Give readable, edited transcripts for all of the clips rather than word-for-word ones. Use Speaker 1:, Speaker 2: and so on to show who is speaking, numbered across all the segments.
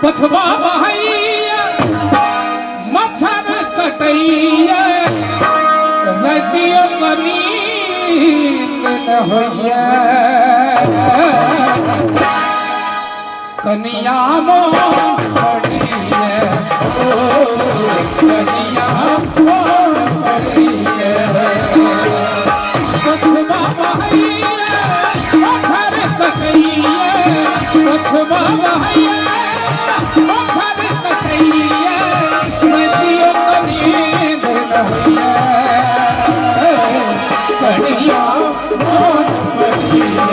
Speaker 1: पछवा बहैया मच्छर कटैया रतियो कनीक न होइया कनिया मोर पड़िया कनिया मोर पड़िया पछवा बहैया मच्छर कटैया पछवा बहैया मच्छर कटैया रतियो कनीक न होइया कनिया मोर पड़िया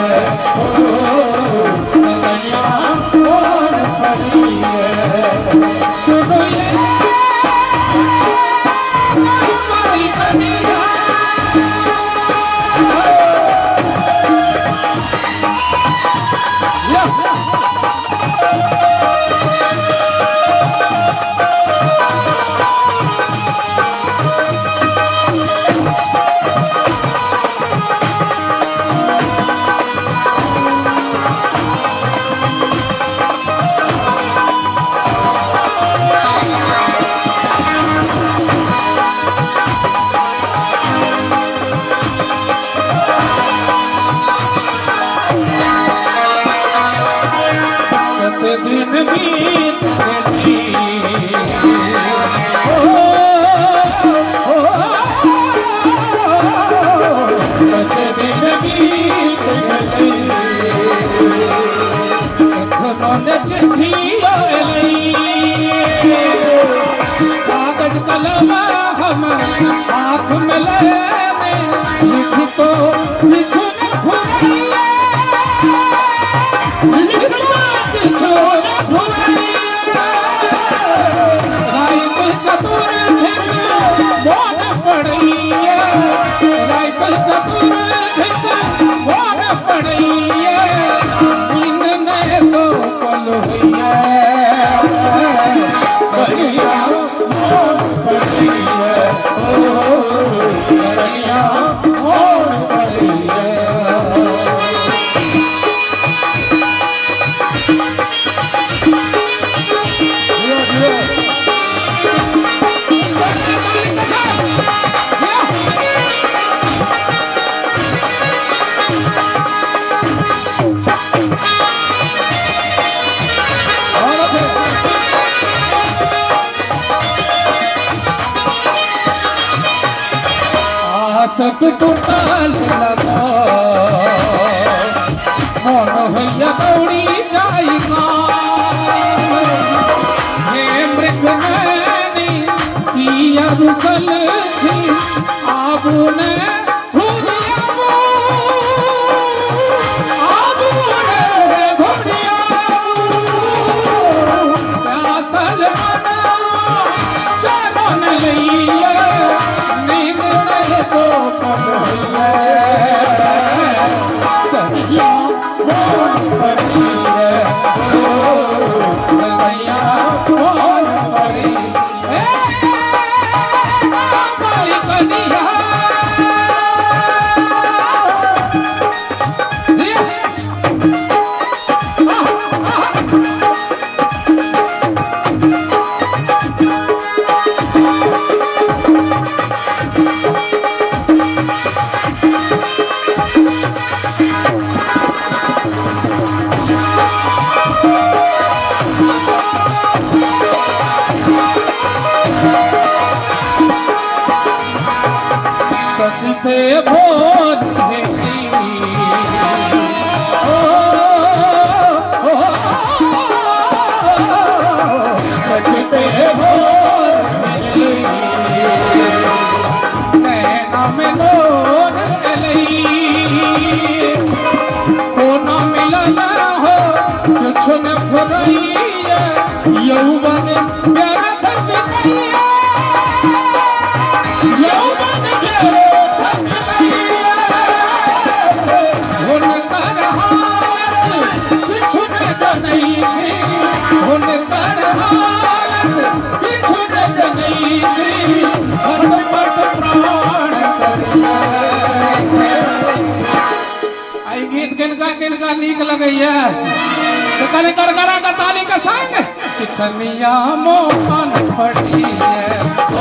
Speaker 1: कनिया मोर पड़िया सुनो ये हमारी कनिया दिन बीत गई दिन बीत गई चिट्ठी कागज कलम हम हाथ में लेने लिख तो पीछे चतुर मोन पड़ैया राइफल चतुर मोन पड़ैया इनने तो पल होइया बढ़िया मोन पड़ैया बढ़िया मोन पड़ैया सब टूटल लगा मन भैया दौड़ी जाएगा हे मृगनैनी पिया रुसल छी आबू ने भोज नैना में लोर कोना मिलल हो कुछ न फुरैया यौवन प्यारा धरतिया यौवन प्यारा गीत किनका किनका नीक लगैया। तो कल कर ताली का संग कितनिया मोहन पड़ी है।